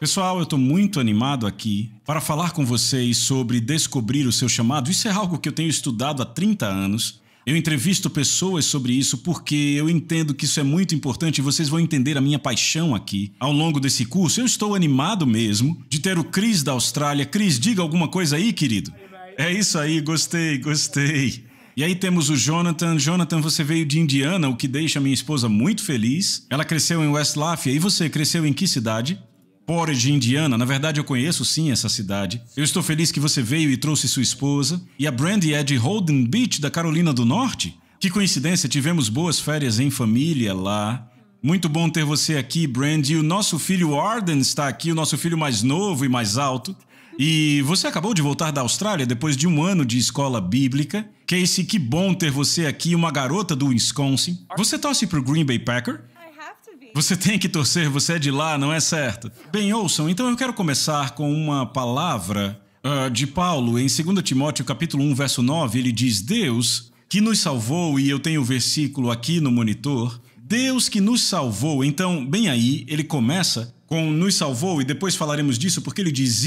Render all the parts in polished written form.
Pessoal, eu estou muito animado aqui para falar com vocês sobre descobrir o seu chamado. Isso é algo que eu tenho estudado há 30 anos. Eu entrevisto pessoas sobre isso porque eu entendo que isso é muito importante e vocês vão entender a minha paixão aqui ao longo desse curso. Eu estou animado mesmo de ter o Chris da Austrália. Chris, diga alguma coisa aí, querido. É isso aí, gostei. E aí temos o Jonathan. Jonathan, você veio de Indiana, o que deixa minha esposa muito feliz. Ela cresceu em West Lafayette. E você cresceu em que cidade? Portage, Indiana. Na verdade, eu conheço sim essa cidade. Eu estou feliz que você veio e trouxe sua esposa. E a Brandy é de Holden Beach, da Carolina do Norte. Que coincidência, tivemos boas férias em família lá. Muito bom ter você aqui, Brandy. O nosso filho Arden está aqui, o nosso filho mais novo e mais alto. E você acabou de voltar da Austrália depois de um ano de escola bíblica. Casey, que bom ter você aqui, uma garota do Wisconsin. Você torce para o Green Bay Packers? Você tem que torcer, você é de lá, não é certo? Bem, ouçam, então eu quero começar com uma palavra de Paulo em 2 Timóteo capítulo 1, verso 9. Ele diz, Deus que nos salvou, e eu tenho o versículo aqui no monitor, Deus que nos salvou. Então, bem aí, ele começa com nos salvou e depois falaremos disso porque ele diz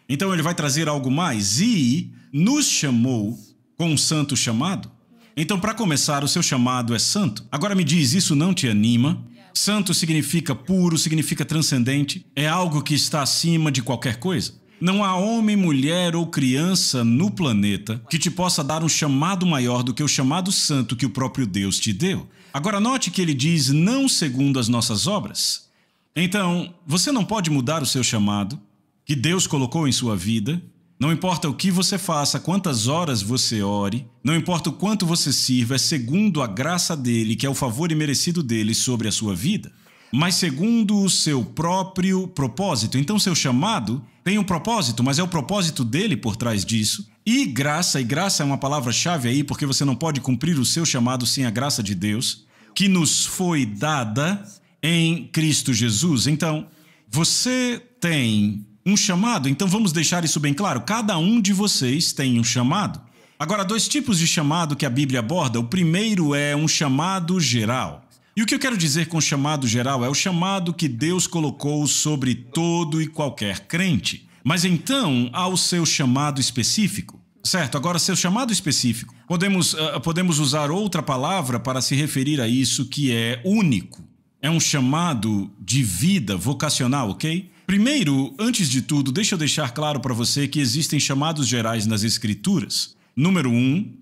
então ele vai trazer algo mais, e nos chamou com um santo chamado. Então, para começar, o seu chamado é santo. Agora me diz, isso não te anima? Santo significa puro, significa transcendente, é algo que está acima de qualquer coisa. Não há homem, mulher ou criança no planeta que te possa dar um chamado maior do que o chamado santo que o próprio Deus te deu. Agora note que ele diz, não segundo as nossas obras. Então, você não pode mudar o seu chamado, que Deus colocou em sua vida. Não importa o que você faça, quantas horas você ore, não importa o quanto você sirva, é segundo a graça dele, que é o favor imerecido dele sobre a sua vida, mas segundo o seu próprio propósito. Então, seu chamado tem um propósito, mas é o propósito dele por trás disso. E graça é uma palavra-chave aí, porque você não pode cumprir o seu chamado sem a graça de Deus, que nos foi dada em Cristo Jesus. Então, você tem um chamado, então vamos deixar isso bem claro. Cada um de vocês tem um chamado. Agora, dois tipos de chamado que a Bíblia aborda. O primeiro é um chamado geral. E o que eu quero dizer com chamado geral é o chamado que Deus colocou sobre todo e qualquer crente. Mas então, há o seu chamado específico. Certo, agora seu chamado específico. Podemos usar outra palavra para se referir a isso, que é único. É um chamado de vida vocacional, ok? Primeiro, antes de tudo, deixa eu deixar claro para você que existem chamados gerais nas Escrituras. Número 1,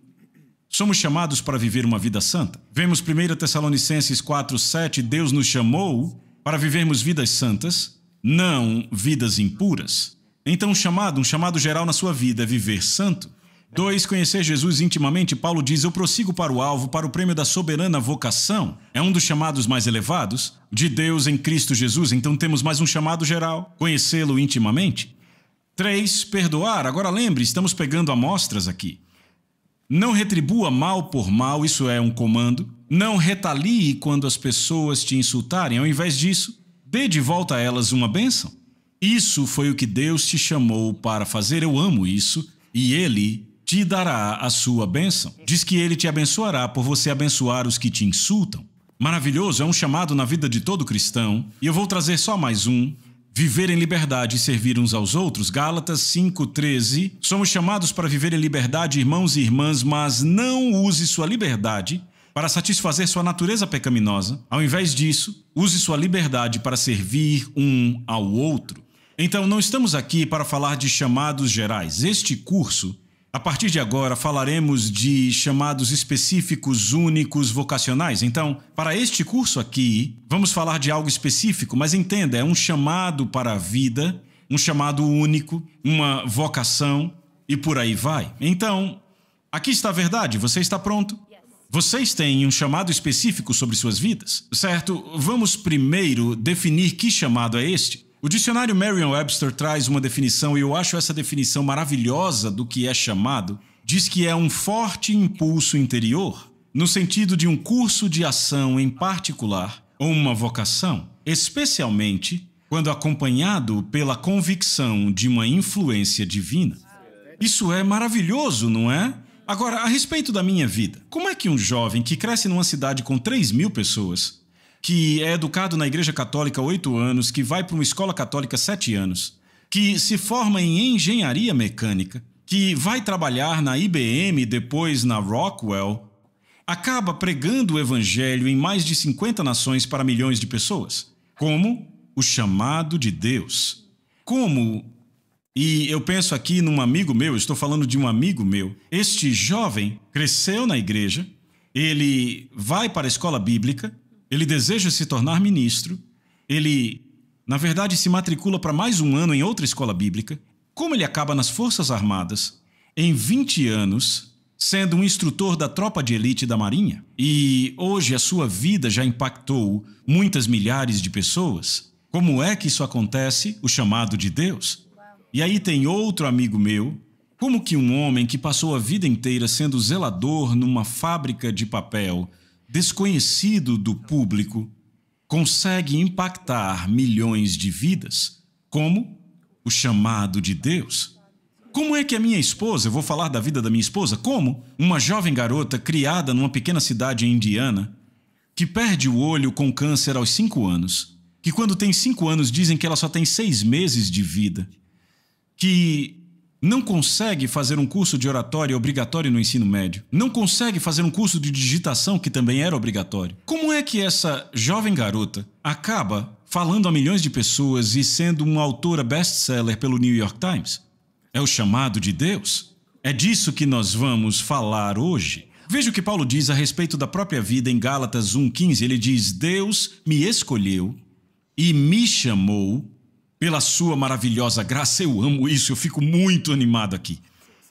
somos chamados para viver uma vida santa. Vemos 1 Tessalonicenses 4:7, Deus nos chamou para vivermos vidas santas, não vidas impuras. Então, um chamado geral na sua vida é viver santo. 2, conhecer Jesus intimamente. Paulo diz, eu prossigo para o alvo, para o prêmio da soberana vocação. É um dos chamados mais elevados de Deus em Cristo Jesus. Então temos mais um chamado geral, conhecê-lo intimamente. 3, perdoar. Agora lembre, estamos pegando amostras aqui. Não retribua mal por mal, isso é um comando. Não retalie quando as pessoas te insultarem. Ao invés disso, dê de volta a elas uma bênção. Isso foi o que Deus te chamou para fazer. Eu amo isso. E Ele te dará a sua bênção. Diz que Ele te abençoará por você abençoar os que te insultam. Maravilhoso, é um chamado na vida de todo cristão. E eu vou trazer só mais um. Viver em liberdade e servir uns aos outros. Gálatas 5:13. Somos chamados para viver em liberdade, irmãos e irmãs, mas não use sua liberdade para satisfazer sua natureza pecaminosa. Ao invés disso, use sua liberdade para servir um ao outro. Então, não estamos aqui para falar de chamados gerais. Este curso, a partir de agora, falaremos de chamados específicos, únicos, vocacionais. Então, para este curso aqui, vamos falar de algo específico, mas entenda, é um chamado para a vida, um chamado único, uma vocação e por aí vai. Então, aqui está a verdade, você está pronto? Vocês têm um chamado específico sobre suas vidas, certo? Vamos primeiro definir que chamado é este. O dicionário Merriam-Webster traz uma definição, e eu acho essa definição maravilhosa do que é chamado. Diz que é um forte impulso interior, no sentido de um curso de ação em particular, ou uma vocação, especialmente quando acompanhado pela convicção de uma influência divina. Isso é maravilhoso, não é? Agora, a respeito da minha vida, como é que um jovem que cresce numa cidade com 3.000 pessoas que é educado na Igreja Católica há 8 anos, que vai para uma escola católica há 7 anos, que se forma em engenharia mecânica, que vai trabalhar na IBM e depois na Rockwell, acaba pregando o evangelho em mais de 50 nações para milhões de pessoas. Como o chamado de Deus. E eu penso aqui num amigo meu, estou falando de um amigo meu. Este jovem cresceu na igreja, ele vai para a escola bíblica, ele deseja se tornar ministro, ele, na verdade, se matricula para mais um ano em outra escola bíblica. Como ele acaba nas Forças Armadas, em 20 anos, sendo um instrutor da tropa de elite da Marinha, e hoje a sua vida já impactou muitas milhares de pessoas. Como é que isso acontece? O chamado de Deus. E aí tem outro amigo meu, como que um homem que passou a vida inteira sendo zelador numa fábrica de papel, desconhecido do público, consegue impactar milhões de vidas? Como? O chamado de Deus. Como é que a minha esposa, eu vou falar da vida da minha esposa, como uma jovem garota criada numa pequena cidade em Indiana, que perde o olho com câncer aos 5 anos, que quando tem 5 anos dizem que ela só tem 6 meses de vida, que não consegue fazer um curso de oratória obrigatório no ensino médio, não consegue fazer um curso de digitação que também era obrigatório. Como é que essa jovem garota acaba falando a milhões de pessoas e sendo uma autora best-seller pelo New York Times? É o chamado de Deus. É disso que nós vamos falar hoje. Veja o que Paulo diz a respeito da própria vida em Gálatas 1,15. Ele diz: Deus me escolheu e me chamou pela sua maravilhosa graça. Eu amo isso, eu fico muito animado aqui.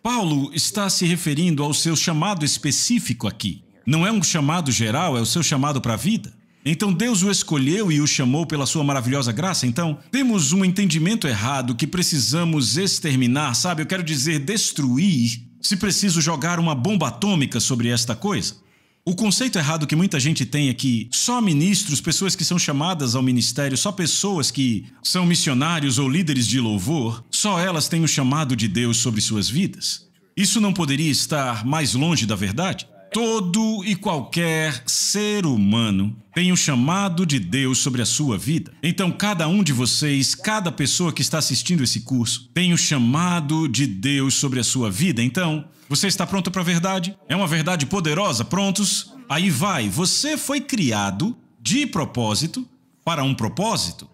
Paulo está se referindo ao seu chamado específico aqui. Não é um chamado geral, é o seu chamado para a vida. Então Deus o escolheu e o chamou pela sua maravilhosa graça. Então temos um entendimento errado que precisamos exterminar, sabe? Eu quero dizer destruir, se preciso jogar uma bomba atômica sobre esta coisa. O conceito errado que muita gente tem é que só ministros, pessoas que são chamadas ao ministério, só pessoas que são missionários ou líderes de louvor, só elas têm o chamado de Deus sobre suas vidas. Isso não poderia estar mais longe da verdade? Todo e qualquer ser humano tem o chamado de Deus sobre a sua vida. Então, cada um de vocês, cada pessoa que está assistindo esse curso, tem o chamado de Deus sobre a sua vida. Então, você está pronto para a verdade? É uma verdade poderosa? Prontos? Aí vai. Você foi criado de propósito para um propósito.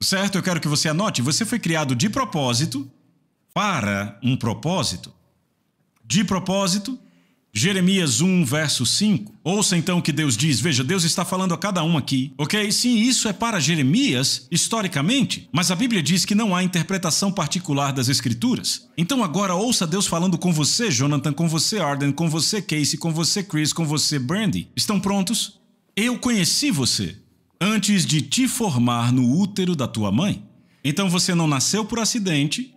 Certo? Eu quero que você anote. Você foi criado de propósito para um propósito. De propósito. Jeremias 1, verso 5. Ouça então o que Deus diz. Veja, Deus está falando a cada um aqui. Ok? Sim, isso é para Jeremias, historicamente. Mas a Bíblia diz que não há interpretação particular das Escrituras. Então agora ouça Deus falando com você, Jonathan, com você, Arden, com você, Casey, com você, Chris, com você, Brandy. Estão prontos? Eu conheci você antes de te formar no útero da tua mãe. Então você não nasceu por acidente.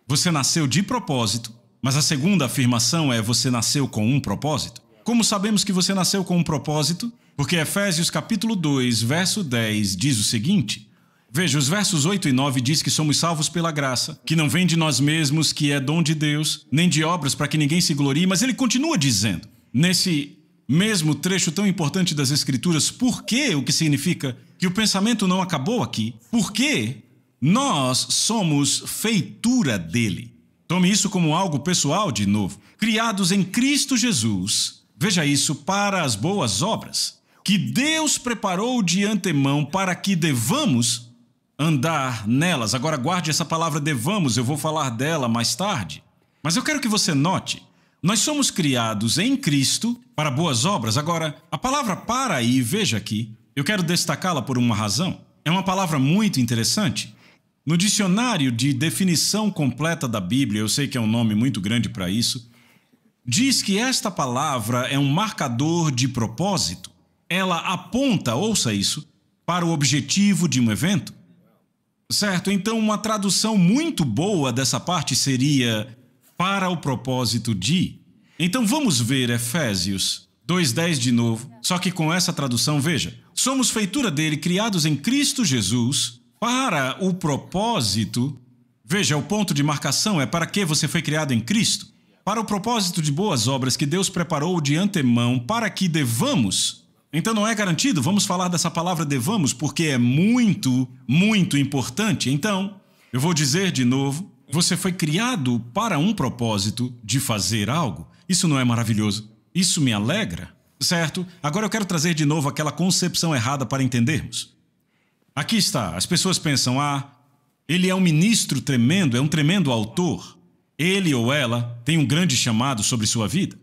Você nasceu de propósito. Mas a segunda afirmação é: você nasceu com um propósito. Como sabemos que você nasceu com um propósito? Porque Efésios capítulo 2, verso 10 diz o seguinte. Veja, os versos 8 e 9 diz que somos salvos pela graça, que não vem de nós mesmos, que é dom de Deus, nem de obras para que ninguém se glorie, mas ele continua dizendo, nesse mesmo trecho tão importante das Escrituras, por quê? O que significa que o pensamento não acabou aqui. Porque nós somos feitura dele. Tome isso como algo pessoal de novo. Criados em Cristo Jesus, veja isso, para as boas obras, que Deus preparou de antemão para que devamos andar nelas. Agora guarde essa palavra devamos, eu vou falar dela mais tarde. Mas eu quero que você note, nós somos criados em Cristo para boas obras. Agora, a palavra para aí, veja aqui, eu quero destacá-la por uma razão. É uma palavra muito interessante. No dicionário de definição completa da Bíblia, eu sei que é um nome muito grande para isso, diz que esta palavra é um marcador de propósito. Ela aponta, ouça isso, para o objetivo de um evento. Certo? Então, uma tradução muito boa dessa parte seria para o propósito de. Então, vamos ver Efésios 2:10 de novo, só que com essa tradução, veja. Somos feitura dele, criados em Cristo Jesus, para o propósito, veja, o ponto de marcação é para que você foi criado em Cristo, para o propósito de boas obras que Deus preparou de antemão para que devamos. Então não é garantido? Vamos falar dessa palavra devamos, porque é muito, muito importante. Então, eu vou dizer de novo, você foi criado para um propósito de fazer algo. Isso não é maravilhoso? Isso me alegra, certo? Agora eu quero trazer de novo aquela concepção errada para entendermos. Aqui está, as pessoas pensam, ele é um ministro tremendo, é um tremendo autor. Ele ou ela tem um grande chamado sobre sua vida.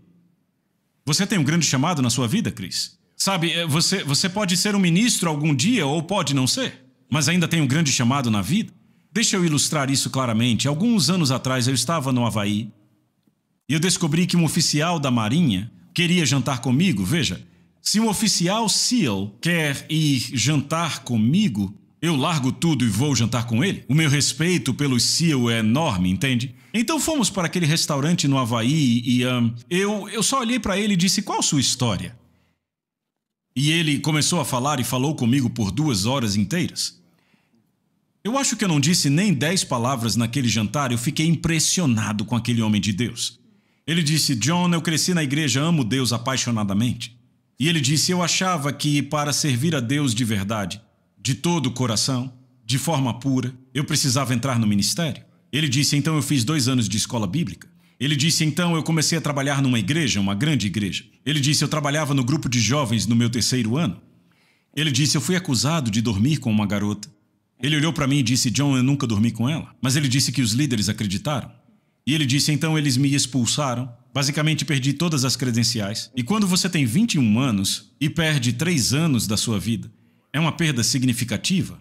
Você tem um grande chamado na sua vida, Chris? Sabe, você pode ser um ministro algum dia ou pode não ser, mas ainda tem um grande chamado na vida. Deixa eu ilustrar isso claramente. Alguns anos atrás eu estava no Havaí e eu descobri que um oficial da Marinha queria jantar comigo. Veja, se um oficial SEAL quer ir jantar comigo, eu largo tudo e vou jantar com ele. O meu respeito pelo SEAL é enorme, entende? Então fomos para aquele restaurante no Havaí e eu só olhei para ele e disse, qual a sua história? E ele começou a falar e falou comigo por 2 horas inteiras. Eu acho que eu não disse nem 10 palavras naquele jantar, eu fiquei impressionado com aquele homem de Deus. Ele disse, John, eu cresci na igreja, amo Deus apaixonadamente. E ele disse, eu achava que para servir a Deus de verdade, de todo o coração, de forma pura, eu precisava entrar no ministério. Ele disse, então eu fiz 2 anos de escola bíblica. Ele disse, então eu comecei a trabalhar numa igreja, uma grande igreja. Ele disse, eu trabalhava no grupo de jovens no meu 3º ano. Ele disse, eu fui acusado de dormir com uma garota. Ele olhou para mim e disse, John, eu nunca dormi com ela. Mas ele disse que os líderes acreditaram. E ele disse, então eles me expulsaram. Basicamente perdi todas as credenciais. E quando você tem 21 anos e perde 3 anos da sua vida, é uma perda significativa.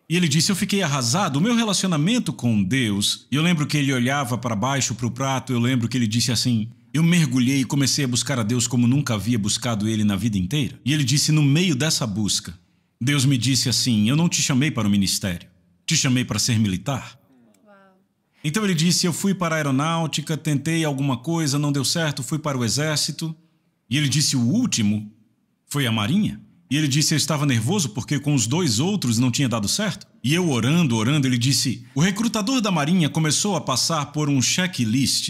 E ele disse, eu fiquei arrasado, o meu relacionamento com Deus, e eu lembro que ele olhava para baixo, para o prato, eu lembro que ele disse assim, eu mergulhei e comecei a buscar a Deus como nunca havia buscado ele na vida inteira. E ele disse, no meio dessa busca, Deus me disse assim, eu não te chamei para o ministério, te chamei para ser militar. Então ele disse, eu fui para a aeronáutica, tentei alguma coisa, não deu certo, fui para o exército. E ele disse, o último foi a marinha. E ele disse, eu estava nervoso porque com os 2 outros não tinha dado certo. E eu orando, ele disse, o recrutador da marinha começou a passar por um checklist.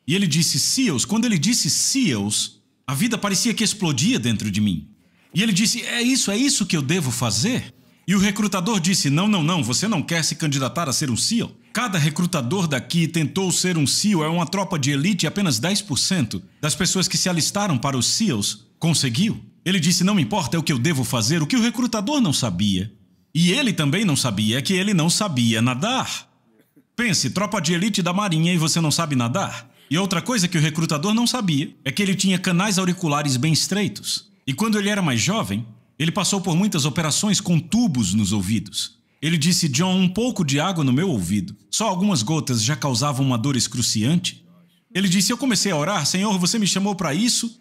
E ele disse, SEALs. Quando ele disse SEALs, a vida parecia que explodia dentro de mim. E ele disse, é isso que eu devo fazer? E o recrutador disse, não, você não quer se candidatar a ser um SEAL? Cada recrutador daqui tentou ser um SEAL, é uma tropa de elite e apenas 10% das pessoas que se alistaram para os SEALs conseguiu. Ele disse, não me importa, é o que eu devo fazer. O que o recrutador não sabia, e ele também não sabia, é que ele não sabia nadar. Pense, tropa de elite da marinha e você não sabe nadar. E outra coisa que o recrutador não sabia é que ele tinha canais auriculares bem estreitos. E quando ele era mais jovem, ele passou por muitas operações com tubos nos ouvidos. Ele disse, John, um pouco de água no meu ouvido, só algumas gotas já causavam uma dor excruciante. Ele disse, eu comecei a orar, Senhor, você me chamou para isso?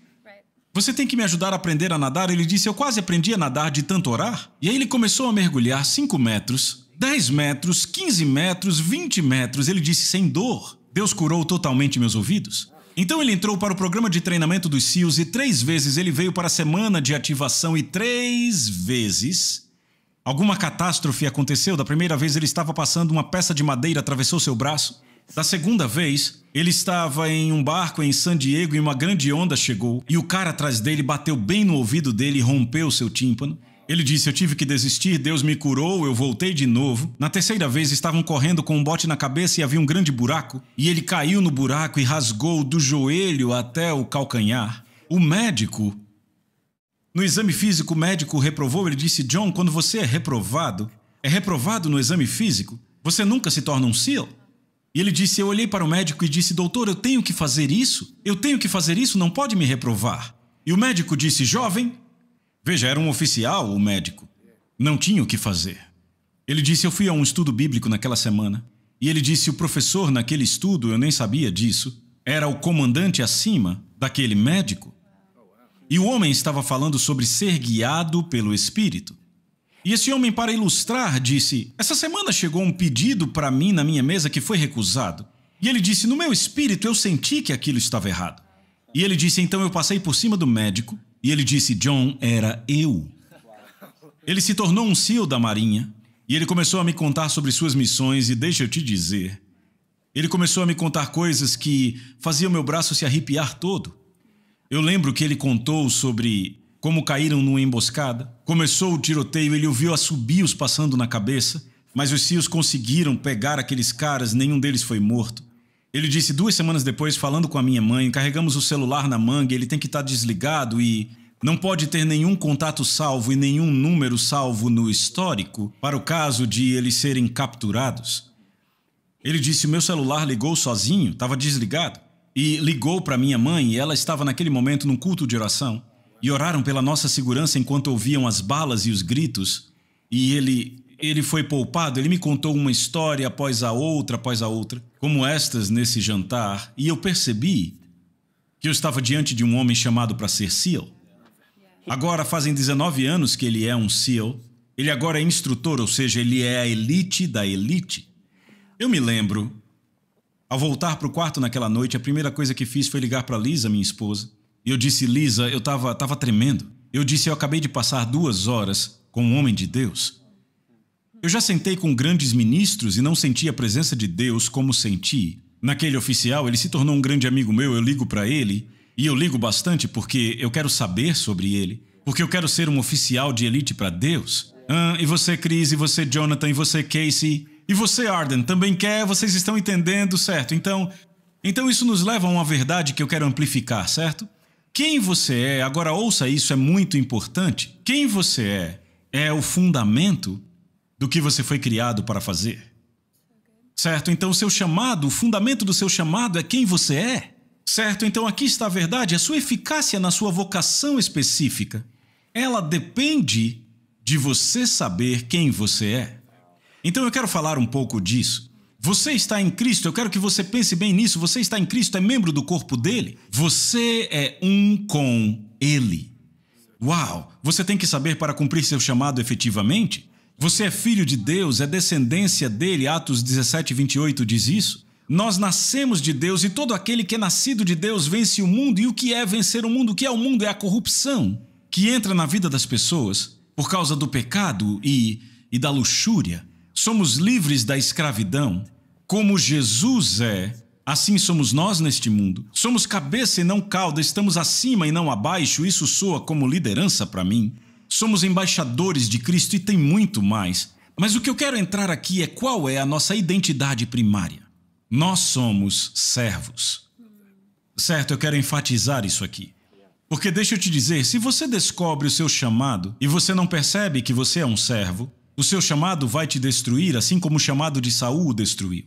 Você tem que me ajudar a aprender a nadar. Ele disse, eu quase aprendi a nadar de tanto orar. E aí ele começou a mergulhar 5 metros, 10 metros, 15 metros, 20 metros. Ele disse, sem dor. Deus curou totalmente meus ouvidos. Então ele entrou para o programa de treinamento dos SEALs e 3 vezes ele veio para a semana de ativação e 3 vezes alguma catástrofe aconteceu. Da primeira vez ele estava passando, uma peça de madeira atravessou seu braço. Da segunda vez, ele estava em um barco em San Diego e uma grande onda chegou e o cara atrás dele bateu bem no ouvido dele e rompeu seu tímpano. Ele disse, eu tive que desistir, Deus me curou, eu voltei de novo. Na terceira vez, estavam correndo com um bote na cabeça e havia um grande buraco. E ele caiu no buraco e rasgou do joelho até o calcanhar. O médico, no exame físico, o médico reprovou. Ele disse, John, quando você é reprovado no exame físico, você nunca se torna um SEAL. E ele disse, eu olhei para o médico e disse, doutor, eu tenho que fazer isso? Eu tenho que fazer isso, não pode me reprovar. E o médico disse, jovem... Veja, era um oficial, o médico. Não tinha o que fazer. Ele disse, eu fui a um estudo bíblico naquela semana. E ele disse, o professor naquele estudo, eu nem sabia disso, era o comandante acima daquele médico. E o homem estava falando sobre ser guiado pelo Espírito. E esse homem, para ilustrar, disse, essa semana chegou um pedido para mim na minha mesa que foi recusado. E ele disse, no meu espírito eu senti que aquilo estava errado. E ele disse, então eu passei por cima do médico. E ele disse, John, era eu. Ele se tornou um SEAL da Marinha e ele começou a me contar sobre suas missões e deixa eu te dizer, ele começou a me contar coisas que faziam meu braço se arrepiar todo. Eu lembro que ele contou sobre como caíram numa emboscada. Começou o tiroteio, ele ouviu assobios passando na cabeça, mas os SEALs conseguiram pegar aqueles caras, nenhum deles foi morto. Ele disse 2 semanas depois, falando com a minha mãe, carregamos o celular na manga, ele tem que estar desligado e não pode ter nenhum contato salvo e nenhum número salvo no histórico para o caso de eles serem capturados. Ele disse, o meu celular ligou sozinho, estava desligado, e ligou para minha mãe e ela estava naquele momento num culto de oração e oraram pela nossa segurança enquanto ouviam as balas e os gritos e ele foi poupado. Ele me contou uma história após a outra, como estas nesse jantar, e eu percebi que eu estava diante de um homem chamado para ser SEAL. Agora fazem 19 anos que ele é um SEAL, ele agora é instrutor, ou seja, ele é a elite da elite. Eu me lembro, ao voltar para o quarto naquela noite, a primeira coisa que fiz foi ligar para Lisa, minha esposa, e eu disse, Lisa, eu estava tremendo. Eu disse, eu acabei de passar 2 horas com um homem de Deus. Eu já sentei com grandes ministros e não senti a presença de Deus como senti. Naquele oficial, ele se tornou um grande amigo meu, eu ligo para ele, e eu ligo bastante porque eu quero saber sobre ele, porque eu quero ser um oficial de elite para Deus. E você, Chris, e você, Jonathan, e você, Casey, e você, Arden, também quer, vocês estão entendendo, certo? Então isso nos leva a uma verdade que eu quero amplificar, certo? Quem você é, agora ouça isso, é muito importante. Quem você é o fundamento do que você foi criado para fazer. Certo? Então, o seu chamado, o fundamento do seu chamado é quem você é. Certo? Então, aqui está a verdade. A sua eficácia na sua vocação específica, ela depende de você saber quem você é. Então, eu quero falar um pouco disso. Você está em Cristo, eu quero que você pense bem nisso. Você está em Cristo, é membro do corpo dele. Você é um com ele. Uau! Você tem que saber para cumprir seu chamado efetivamente. Você é filho de Deus, é descendência dele, Atos 17, 28 diz isso. Nós nascemos de Deus e todo aquele que é nascido de Deus vence o mundo. E o que é vencer o mundo? O que é o mundo? É a corrupção que entra na vida das pessoas por causa do pecado e da luxúria. Somos livres da escravidão. Como Jesus é, assim somos nós neste mundo. Somos cabeça e não cauda, estamos acima e não abaixo. Isso soa como liderança para mim. Somos embaixadores de Cristo e tem muito mais. Mas o que eu quero entrar aqui é qual é a nossa identidade primária. Nós somos servos. Certo, eu quero enfatizar isso aqui. Porque deixa eu te dizer, se você descobre o seu chamado e você não percebe que você é um servo, o seu chamado vai te destruir, assim como o chamado de Saul o destruiu.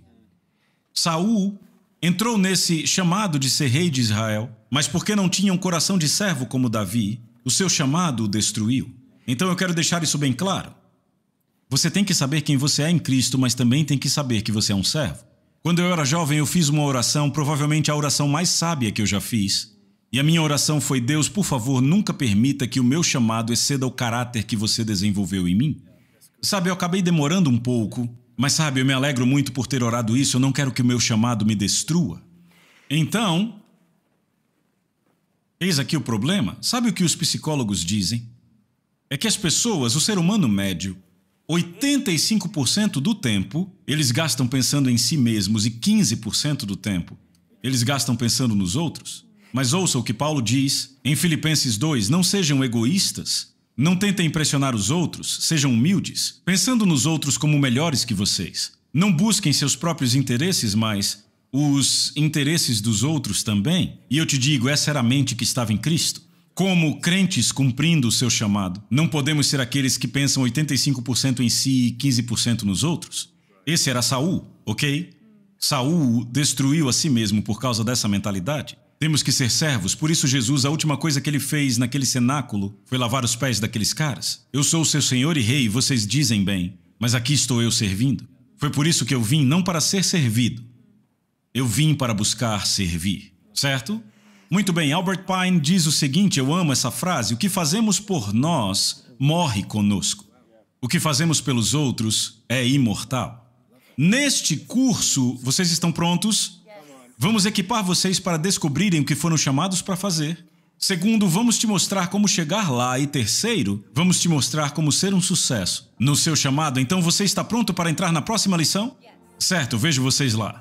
Saul entrou nesse chamado de ser rei de Israel, mas porque não tinha um coração de servo como Davi, o seu chamado o destruiu. Então eu quero deixar isso bem claro. Você tem que saber quem você é em Cristo, mas também tem que saber que você é um servo. Quando eu era jovem, eu fiz uma oração, provavelmente a oração mais sábia que eu já fiz. E a minha oração foi, Deus, por favor, nunca permita que o meu chamado exceda o caráter que você desenvolveu em mim. Sabe, eu acabei demorando um pouco, mas sabe, eu me alegro muito por ter orado isso, eu não quero que o meu chamado me destrua. Então, eis aqui o problema. Sabe o que os psicólogos dizem? É que as pessoas, o ser humano médio, 85% do tempo, eles gastam pensando em si mesmos e 15% do tempo, eles gastam pensando nos outros. Mas ouça o que Paulo diz em Filipenses 2, não sejam egoístas, não tentem impressionar os outros, sejam humildes, pensando nos outros como melhores que vocês. Não busquem seus próprios interesses, mas os interesses dos outros também. E eu te digo, essa era a mente que estava em Cristo. Como crentes cumprindo o seu chamado, não podemos ser aqueles que pensam 85% em si e 15% nos outros. Esse era Saul, ok? Saul destruiu a si mesmo por causa dessa mentalidade. Temos que ser servos, por isso Jesus, a última coisa que ele fez naquele cenáculo foi lavar os pés daqueles caras. Eu sou o seu Senhor e Rei, vocês dizem bem, mas aqui estou eu servindo. Foi por isso que eu vim, não para ser servido. Eu vim para buscar servir, certo? Muito bem, Albert Pine diz o seguinte, eu amo essa frase, o que fazemos por nós morre conosco. O que fazemos pelos outros é imortal. Neste curso, vocês estão prontos? Vamos equipar vocês para descobrirem o que foram chamados para fazer. Segundo, vamos te mostrar como chegar lá. E terceiro, vamos te mostrar como ser um sucesso no seu chamado. Então você está pronto para entrar na próxima lição? Certo, vejo vocês lá.